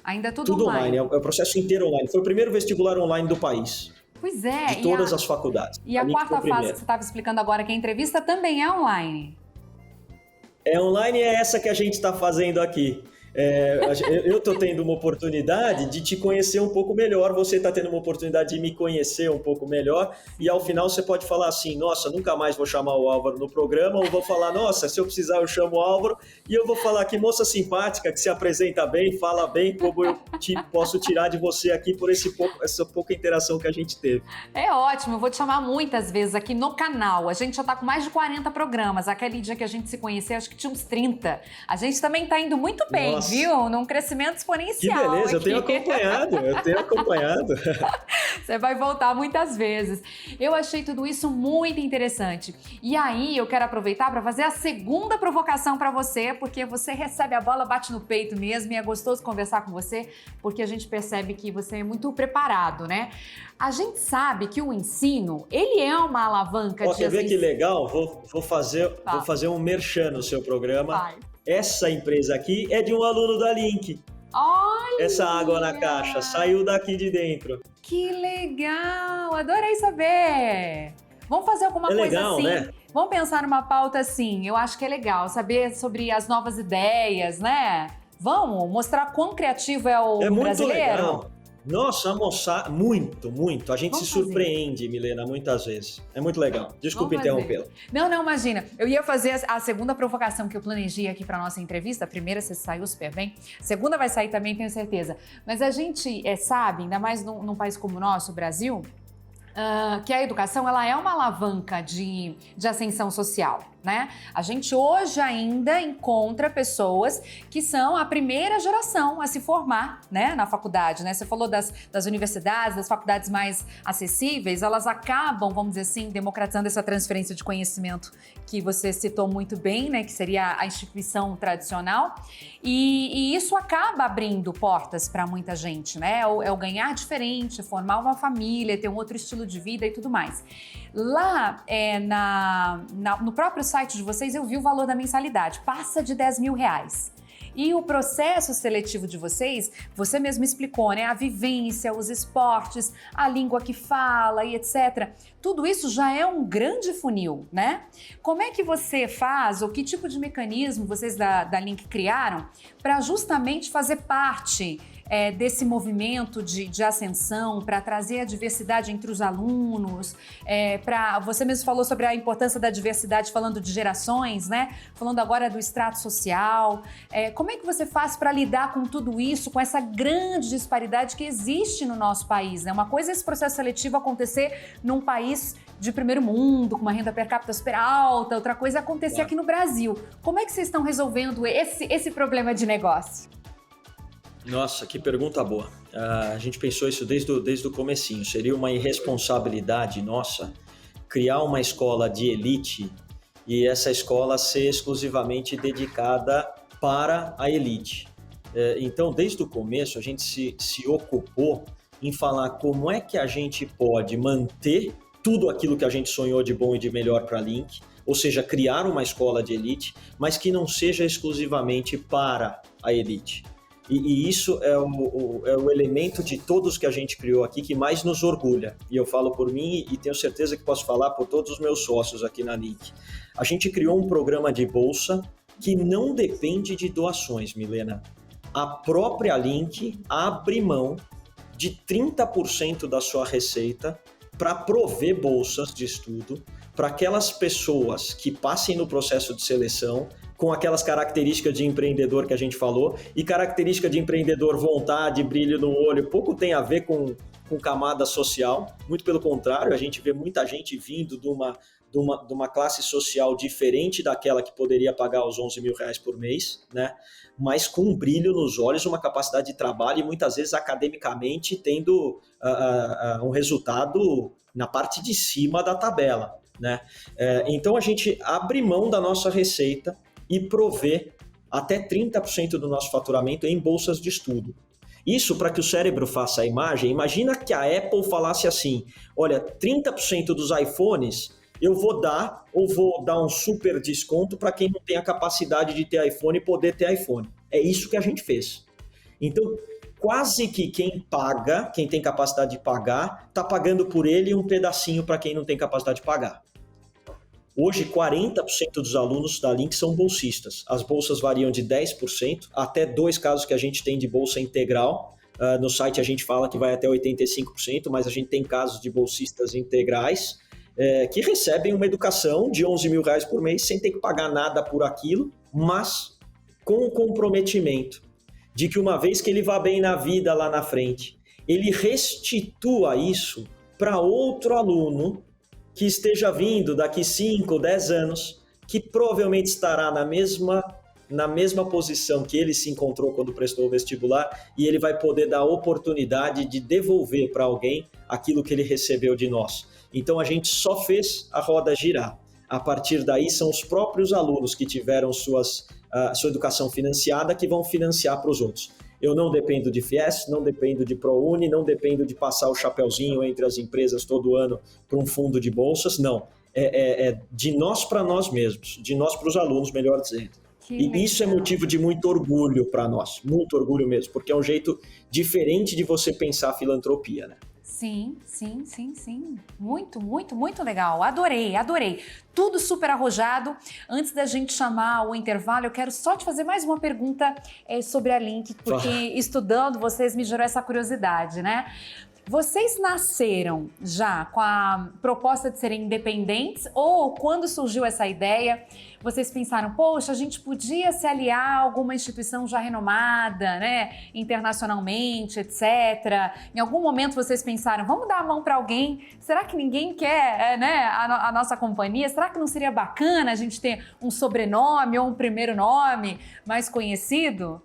ainda tudo online. É o processo inteiro online. Foi o primeiro vestibular online do país. Pois é. De todas as faculdades. E a quarta fase que você estava explicando agora, que a entrevista também é online. Online é essa que a gente está fazendo aqui. Eu estou tendo uma oportunidade de te conhecer um pouco melhor, você está tendo uma oportunidade de me conhecer um pouco melhor, e ao final você pode falar assim, nossa, nunca mais vou chamar o Álvaro no programa, ou vou falar, nossa, se eu precisar eu chamo o Álvaro, e eu vou falar que moça simpática, que se apresenta bem, fala bem, como eu posso tirar de você aqui por essa pouca interação que a gente teve. É ótimo, eu vou te chamar muitas vezes aqui no canal, a gente já está com mais de 40 programas, aquele dia que a gente se conheceu, acho que tinha uns 30, a gente também está indo muito bem. Nossa. viu? Num crescimento Que exponencial. beleza, aqui. eu tenho acompanhado. Você vai voltar muitas vezes. Eu achei tudo isso muito interessante. E aí, eu quero aproveitar para fazer a segunda provocação para você, porque você recebe a bola, bate no peito mesmo, e é gostoso conversar com você, porque a gente percebe que você é muito preparado, né? A gente sabe que o ensino, ele é uma alavanca de... Quer ver que legal? Vou fazer um merchan no seu programa. Vai. Essa empresa aqui é de um aluno da Link. Olha! Essa água na caixa saiu daqui de dentro. Que legal! Adorei saber! Vamos fazer alguma coisa legal, assim? né? Vamos pensar numa pauta assim. Eu acho que é legal saber sobre as novas ideias, né? Vamos mostrar quão criativo é o É muito brasileiro? legal. Nossa, moçada, muito. A gente Vamos se surpreende, Milena, muitas vezes. É muito legal. Desculpa interrompê-la. Não, imagina. Eu ia fazer a segunda provocação que eu planejei aqui para nossa entrevista. A primeira você saiu super bem. A segunda vai sair também, tenho certeza. Mas a gente sabe, ainda mais num país como o nosso, o Brasil, que a educação ela é uma alavanca de ascensão social, né? A gente hoje ainda encontra pessoas que são a primeira geração a se formar, né, na faculdade, né? Você falou das universidades, das faculdades mais acessíveis, elas acabam, vamos dizer assim, democratizando essa transferência de conhecimento que você citou muito bem, né, que seria a instituição tradicional, e isso acaba abrindo portas para muita gente, né? É o ganhar diferente, formar uma família, ter um outro estilo de vida e tudo mais. Lá no próprio site de vocês eu vi o valor da mensalidade, passa de R$10.000. E o processo seletivo de vocês, você mesmo explicou, né? A vivência, os esportes, a língua que fala e etc. Tudo isso já é um grande funil, né? Como é que você faz, ou que tipo de mecanismo vocês da Link criaram para justamente fazer parte desse movimento de ascensão, para trazer a diversidade entre os alunos, você mesmo falou sobre a importância da diversidade, falando de gerações, né? Falando agora do extrato social. Como é que você faz para lidar com tudo isso, com essa grande disparidade que existe no nosso país, né? Uma coisa é esse processo seletivo acontecer num país de primeiro mundo, com uma renda per capita super alta, outra coisa é acontecer aqui no Brasil. Como é que vocês estão resolvendo esse problema de negócio? Nossa, que pergunta boa. A gente pensou isso desde o comecinho. Seria uma irresponsabilidade nossa criar uma escola de elite e essa escola ser exclusivamente dedicada para a elite. Então, desde o começo, a gente se ocupou em falar como é que a gente pode manter tudo aquilo que a gente sonhou de bom e de melhor para a Link, ou seja, criar uma escola de elite, mas que não seja exclusivamente para a elite. E isso é o elemento de todos que a gente criou aqui que mais nos orgulha. E eu falo por mim e tenho certeza que posso falar por todos os meus sócios aqui na Link. A gente criou um programa de bolsa que não depende de doações, Milena. A própria Link abre mão de 30% da sua receita para prover bolsas de estudo para aquelas pessoas que passem no processo de seleção com aquelas características de empreendedor que a gente falou, e característica de empreendedor, vontade, brilho no olho, pouco tem a ver com camada social, muito pelo contrário, a gente vê muita gente vindo de uma classe social diferente daquela que poderia pagar os R$11.000 por mês, né? Mas com um brilho nos olhos, uma capacidade de trabalho e muitas vezes academicamente tendo um resultado na parte de cima da tabela, né? Então a gente abre mão da nossa receita e prover até 30% do nosso faturamento em bolsas de estudo. Isso para que o cérebro faça a imagem. Imagina que a Apple falasse assim, olha, 30% dos iPhones eu vou dar um super desconto para quem não tem a capacidade de ter iPhone e poder ter iPhone. É isso que a gente fez. Então, quase que quem paga, quem tem capacidade de pagar, está pagando por ele um pedacinho para quem não tem capacidade de pagar. Hoje, 40% dos alunos da Link são bolsistas. As bolsas variam de 10% até 2 casos que a gente tem de bolsa integral. No site a gente fala que vai até 85%, mas a gente tem casos de bolsistas integrais que recebem uma educação de R$11.000 por mês sem ter que pagar nada por aquilo, mas com o comprometimento de que uma vez que ele vá bem na vida lá na frente, ele restitua isso para outro aluno que esteja vindo daqui 5, 10 anos, que provavelmente estará na mesma na mesma posição que ele se encontrou quando prestou o vestibular e ele vai poder dar a oportunidade de devolver para alguém aquilo que ele recebeu de nós. Então a gente só fez a roda girar. A partir daí são os próprios alunos que tiveram sua educação financiada que vão financiar para os outros. Eu não dependo de FIES, não dependo de ProUni, não dependo de passar o chapeuzinho entre as empresas todo ano para um fundo de bolsas, não. É de nós para nós mesmos, de nós para os alunos, melhor dizendo. E isso é motivo de muito orgulho para nós, muito orgulho mesmo, porque é um jeito diferente de você pensar a filantropia, né? Sim. Muito, muito, muito legal. Adorei. Tudo super arrojado. Antes da gente chamar o intervalo, eu quero só te fazer mais uma pergunta sobre a Link, porque estudando vocês me gerou essa curiosidade, né? Vocês nasceram já com a proposta de serem independentes ou quando surgiu essa ideia, vocês pensaram, poxa, a gente podia se aliar a alguma instituição já renomada, né, internacionalmente, etc. Em algum momento vocês pensaram, vamos dar a mão para alguém? Será que ninguém quer, né, a nossa companhia? Será que não seria bacana a gente ter um sobrenome ou um primeiro nome mais conhecido?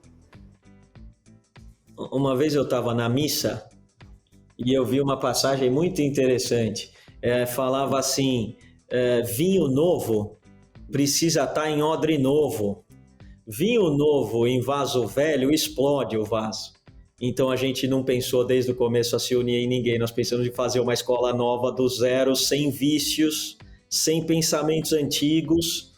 Uma vez eu estava na missa e eu vi uma passagem muito interessante. Falava assim, vinho novo precisa estar em odre novo. Vinho novo em vaso velho explode o vaso. Então a gente não pensou desde o começo a se unir em ninguém. Nós pensamos em fazer uma escola nova do zero, sem vícios, sem pensamentos antigos,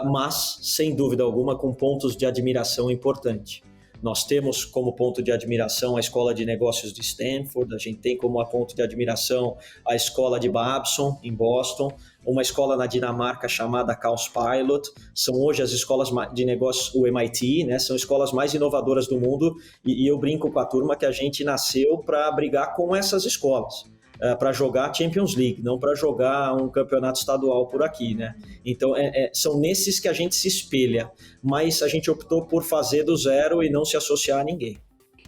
mas sem dúvida alguma com pontos de admiração importantes. Nós temos como ponto de admiração a Escola de Negócios de Stanford, a gente tem como ponto de admiração a Escola de Babson, em Boston, uma escola na Dinamarca chamada Chaos Pilot, são hoje as escolas de negócios, o MIT, né, são escolas mais inovadoras do mundo, e eu brinco com a turma que a gente nasceu para brigar com essas escolas. Para jogar Champions League, não para jogar um campeonato estadual por aqui, né? Então, são nesses que a gente se espelha, mas a gente optou por fazer do zero e não se associar a ninguém.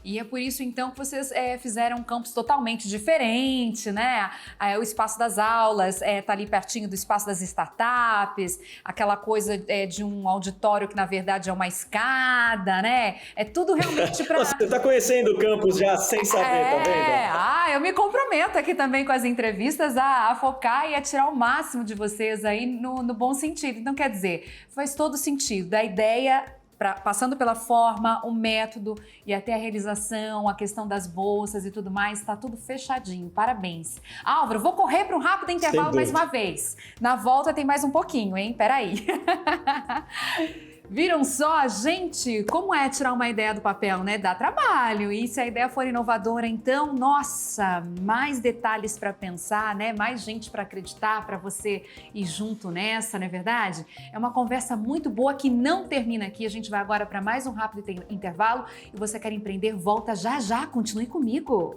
E é por isso, então, que vocês fizeram um campus totalmente diferente, né? O espaço das aulas tá ali pertinho do espaço das startups, aquela coisa de um auditório que, na verdade, é uma escada, né? É tudo realmente para... Você está conhecendo o campus já sem saber, tá vendo? Eu me comprometo aqui também com as entrevistas a focar e a tirar o máximo de vocês aí no bom sentido. Então, quer dizer, faz todo sentido. Da ideia... passando pela forma, o método e até a realização, a questão das bolsas e tudo mais, está tudo fechadinho. Parabéns. Álvaro, vou correr para um rápido intervalo mais uma vez. Na volta tem mais um pouquinho, hein? Peraí. Viram só, gente, como é tirar uma ideia do papel, né? Dá trabalho. E se a ideia for inovadora, então, nossa, mais detalhes para pensar, né? Mais gente para acreditar, para você ir junto nessa, não é verdade? É uma conversa muito boa que não termina aqui. A gente vai agora para mais um rápido intervalo. E você quer empreender? Volta já já. Continue comigo.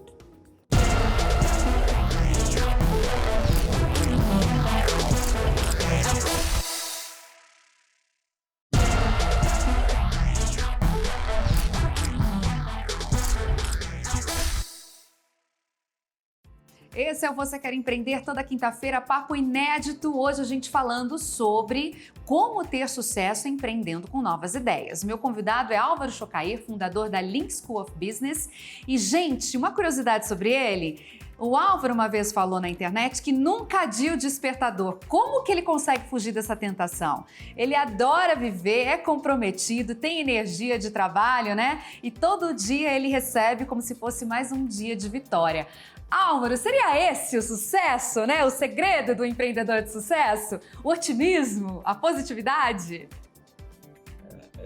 Esse é o Você Quer Empreender, toda quinta-feira, papo inédito. Hoje a gente falando sobre como ter sucesso empreendendo com novas ideias. Meu convidado é Álvaro Chocair, fundador da Link School of Business. E, gente, uma curiosidade sobre ele... O Álvaro uma vez falou na internet que nunca adia o despertador. Como que ele consegue fugir dessa tentação? Ele adora viver, é comprometido, tem energia de trabalho, né? E todo dia ele recebe como se fosse mais um dia de vitória. Álvaro, seria esse o sucesso, né? O segredo do empreendedor de sucesso? O otimismo, a positividade?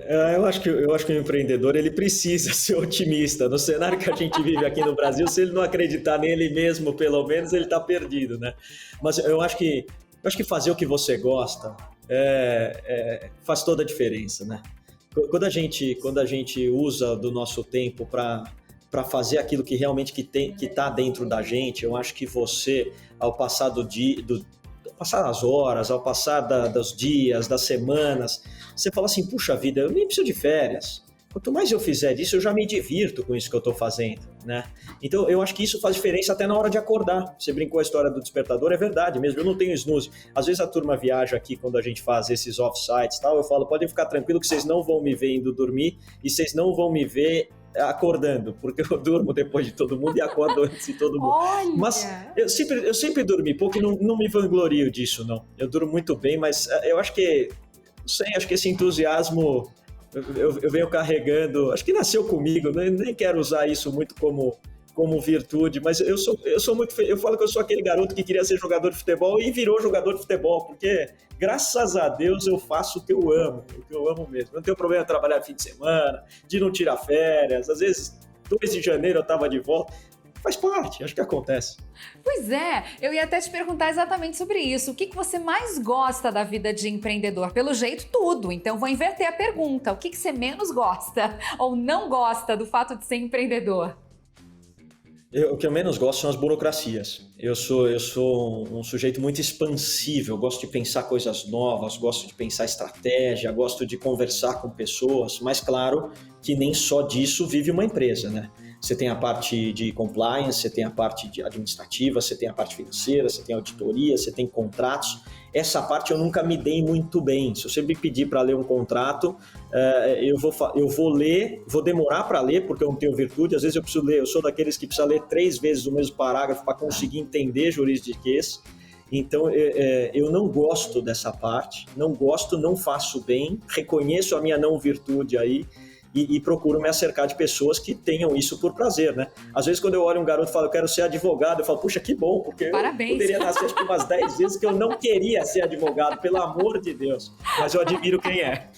Eu acho que o empreendedor ele precisa ser otimista. No cenário que a gente vive aqui no Brasil, se ele não acreditar nele mesmo, pelo menos, ele está perdido, né? Mas eu acho que fazer o que você gosta faz toda a diferença, né? Quando a gente usa do nosso tempo para fazer aquilo que realmente que está dentro da gente, eu acho que você, ao passar ao passar das horas, ao passar dos dias, das semanas, você fala assim, puxa vida, eu nem preciso de férias, Quanto mais eu fizer disso, eu já me divirto com isso que eu estou fazendo, né? Então, eu acho que isso faz diferença até na hora de acordar. Você brincou a história do despertador, é verdade mesmo, eu não tenho snooze. Às vezes a turma viaja aqui, quando a gente faz esses off-sites e tal, eu falo, podem ficar tranquilo que vocês não vão me ver indo dormir e vocês não vão me ver acordando, porque eu durmo depois de todo mundo e acordo antes de todo mundo. Olha! Mas eu sempre dormi pouco e não me vanglorio disso, não. Eu durmo muito bem, mas eu acho que, não sei, acho que esse entusiasmo eu venho carregando, acho que nasceu comigo, né? Nem quero usar isso muito como virtude, mas eu sou muito, eu falo que eu sou aquele garoto que queria ser jogador de futebol e virou jogador de futebol, porque graças a Deus eu faço o que eu amo mesmo. Não tenho problema de trabalhar fim de semana, de não tirar férias, às vezes 2 de janeiro eu estava de volta. Faz parte, acho que acontece. Pois é, eu ia até te perguntar exatamente sobre isso. O que você mais gosta da vida de empreendedor? Pelo jeito, tudo. Então, vou inverter a pergunta. O que você menos gosta ou não gosta do fato de ser empreendedor? O que eu menos gosto são as burocracias. Eu sou um sujeito muito expansivo, eu gosto de pensar coisas novas, gosto de pensar estratégia, gosto de conversar com pessoas, mas claro que nem só disso vive uma empresa, né? Você tem a parte de compliance, você tem a parte administrativa, você tem a parte financeira, você tem auditoria, você tem contratos. Essa parte eu nunca me dei muito bem. Se você me pedir para ler um contrato, eu vou ler, vou demorar para ler, porque eu não tenho virtude. Às vezes eu preciso ler, eu sou daqueles que precisa ler 3 vezes o mesmo parágrafo para conseguir entender juridiquês. Então, eu não gosto dessa parte, não gosto, não faço bem, reconheço a minha não virtude aí, e procuro me acercar de pessoas que tenham isso por prazer, né? Às vezes, quando eu olho um garoto e falo, eu quero ser advogado, eu falo, puxa, que bom, porque Parabéns. Eu poderia nascer acho que umas 10 vezes que eu não queria ser advogado, pelo amor de Deus. Mas eu admiro quem é.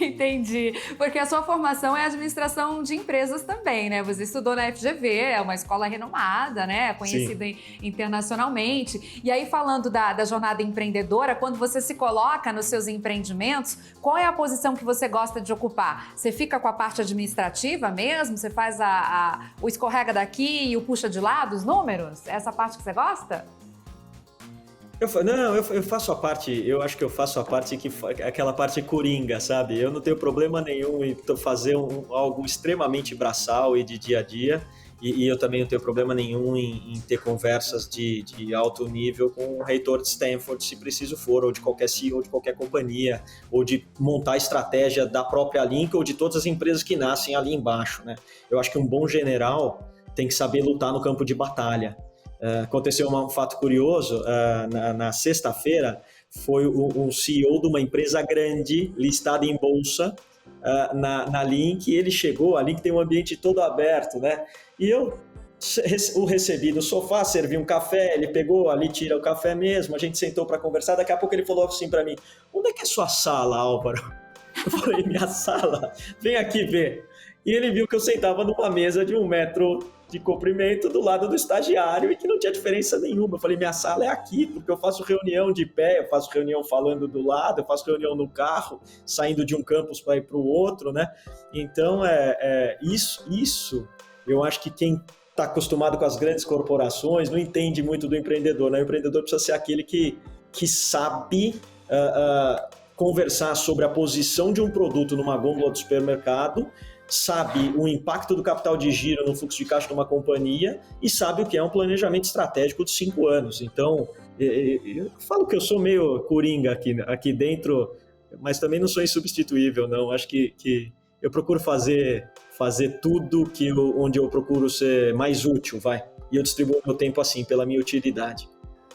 Entendi. Porque a sua formação é administração de empresas também, né? Você estudou na FGV, é uma escola renomada, né? Conhecida internacionalmente. E aí, falando da jornada empreendedora, quando você se coloca nos seus empreendimentos, qual é a posição que você gosta de ocupar? Você fica com a parte administrativa mesmo? Você faz o escorrega daqui e o puxa de lá dos números? É essa parte que você gosta? Eu faço a parte, eu acho que eu faço a parte aquela parte coringa, sabe? Eu não tenho problema nenhum em fazer algo extremamente braçal e de dia a dia, e eu também não tenho problema nenhum em ter conversas de alto nível com o reitor de Stanford, se preciso for, ou de qualquer CEO, de qualquer companhia, ou de montar a estratégia da própria Link ou de todas as empresas que nascem ali embaixo, né? Eu acho que um bom general tem que saber lutar no campo de batalha. Aconteceu um fato curioso, na sexta-feira foi um CEO de uma empresa grande, listada em bolsa, na Link, e ele chegou, a Link tem um ambiente todo aberto, né? E eu o recebi no sofá, servi um café, ele pegou ali, tira o café mesmo, a gente sentou para conversar, daqui a pouco ele falou assim para mim, onde é que é sua sala, Álvaro? Eu falei, minha sala? Vem aqui ver. E ele viu que eu sentava numa mesa de 1 metro de comprimento do lado do estagiário e que não tinha diferença nenhuma. Eu falei, minha sala é aqui, porque eu faço reunião de pé, eu faço reunião falando do lado, eu faço reunião no carro, saindo de um campus para ir para o outro, né? Então, isso eu acho que quem está acostumado com as grandes corporações não entende muito do empreendedor, né? O empreendedor precisa ser aquele que sabe conversar sobre a posição de um produto numa gôndola do supermercado, sabe o impacto do capital de giro no fluxo de caixa de uma companhia e sabe o que é um planejamento estratégico de 5 anos. Então, eu falo que eu sou meio coringa aqui dentro, mas também não sou insubstituível, não. Acho que eu procuro fazer tudo onde eu procuro ser mais útil, vai. E eu distribuo meu tempo assim, pela minha utilidade.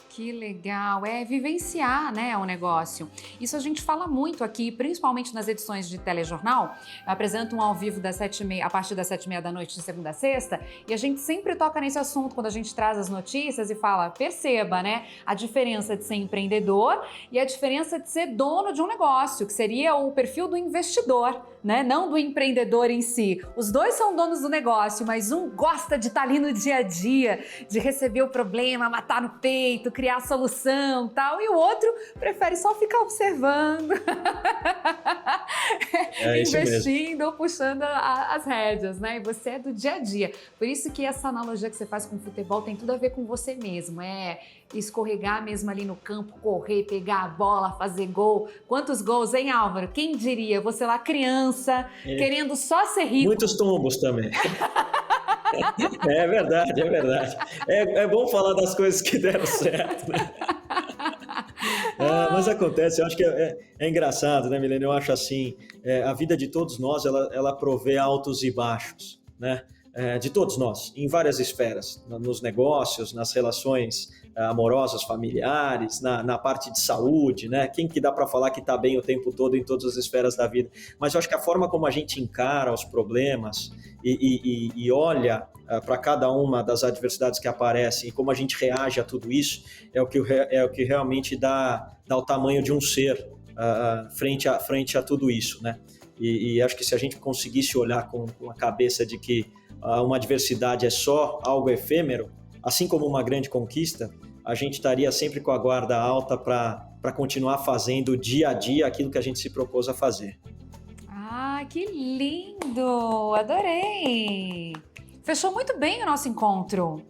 Que legal, vivenciar, né, o negócio. Isso a gente fala muito aqui, principalmente nas edições de telejornal. Eu apresento um ao vivo a partir das 7h30 da noite, de segunda a sexta, e a gente sempre toca nesse assunto quando a gente traz as notícias e fala, perceba, né, a diferença de ser empreendedor e a diferença de ser dono de um negócio, que seria o perfil do investidor, né, não do empreendedor em si. Os dois são donos do negócio, mas um gosta de estar ali no dia a dia, de receber o problema, matar no peito, criar a solução, tal, e o outro prefere só ficar observando, investindo ou puxando as rédeas, né? E você é do dia a dia. Por isso que essa analogia que você faz com o futebol tem tudo a ver com você mesmo. escorregar mesmo ali no campo, correr, pegar a bola, fazer gol. Quantos gols, hein, Álvaro? Quem diria? Você lá criança, querendo só ser rico. Muitos tombos também. É verdade, é verdade. É bom falar das coisas que deram certo, né? Mas acontece, eu acho que é engraçado, né, Milene? Eu acho assim, a vida de todos nós, ela provê altos e baixos, né? De todos nós, em várias esferas, nos negócios, nas relações amorosas, familiares, na parte de saúde, né? Quem que dá para falar que está bem o tempo todo em todas as esferas da vida? Mas eu acho que a forma como a gente encara os problemas e olha para cada uma das adversidades que aparecem e como a gente reage a tudo isso é o que realmente dá o tamanho de um ser frente a tudo isso, né? E acho que se a gente conseguisse olhar com a cabeça de que uma adversidade é só algo efêmero, assim como uma grande conquista, a gente estaria sempre com a guarda alta para continuar fazendo dia a dia aquilo que a gente se propôs a fazer. Ah, que lindo! Adorei! Fechou muito bem o nosso encontro.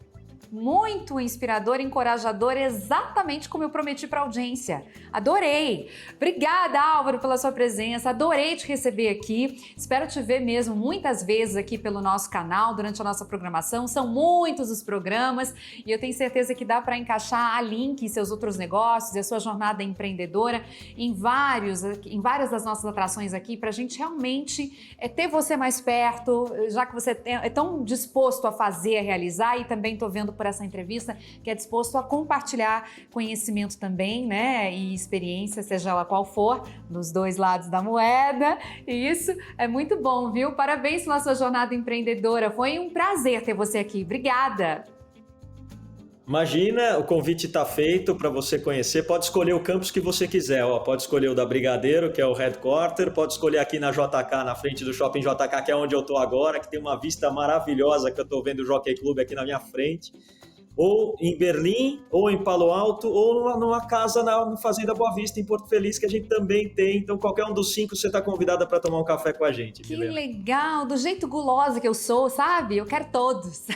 Muito inspirador, encorajador, exatamente como eu prometi para a audiência. Adorei! Obrigada, Álvaro, pela sua presença. Adorei te receber aqui. Espero te ver mesmo muitas vezes aqui pelo nosso canal, durante a nossa programação. São muitos os programas e eu tenho certeza que dá para encaixar a Link e seus outros negócios e a sua jornada empreendedora em várias das nossas atrações aqui, para a gente realmente ter você mais perto, já que você é tão disposto a fazer, a realizar, e também estou vendo por essa entrevista que é disposto a compartilhar conhecimento também, né, e experiência, seja ela qual for, dos dois lados da moeda. E isso é muito bom, viu? Parabéns pela sua jornada empreendedora. Foi um prazer ter você aqui. Obrigada. Imagina, o convite está feito para você conhecer. Pode escolher o campus que você quiser. Pode escolher o da Brigadeiro, que é o headquarter. Pode escolher aqui na JK, na frente do Shopping JK, que é onde eu estou agora, que tem uma vista maravilhosa, que eu estou vendo o Jockey Club aqui na minha frente. Ou em Berlim, ou em Palo Alto, ou numa casa na Fazenda Boa Vista, em Porto Feliz, que a gente também tem. Então, qualquer um dos 5, você está convidada para tomar um café com a gente. Que legal! Do jeito gulosa que eu sou, sabe? Eu quero todos.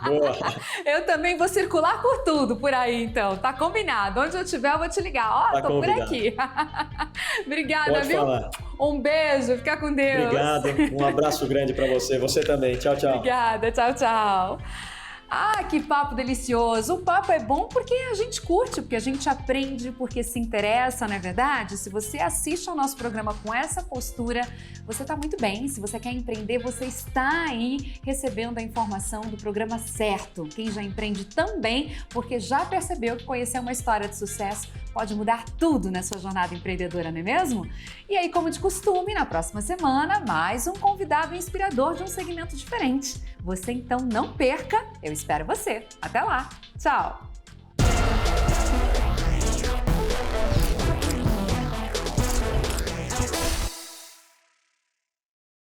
Boa. Eu também vou circular por tudo por aí, então. Tá combinado. Onde eu estiver, eu vou te ligar. Tô convidado. por aqui. Obrigada, Pode viu? falar. Um beijo, fica com Deus. Obrigado, um abraço grande para você. Você também. Tchau, tchau. Obrigada, tchau, tchau. Ah, que papo delicioso! O papo é bom porque a gente curte, porque a gente aprende, porque se interessa, não é verdade? Se você assiste ao nosso programa com essa postura, você está muito bem. Se você quer empreender, você está aí recebendo a informação do programa certo. Quem já empreende também, porque já percebeu que conhecer uma história de sucesso pode mudar tudo na sua jornada empreendedora, não é mesmo? E aí, como de costume, na próxima semana, mais um convidado inspirador de um segmento diferente. Você então não perca, eu espero você. Até lá, tchau!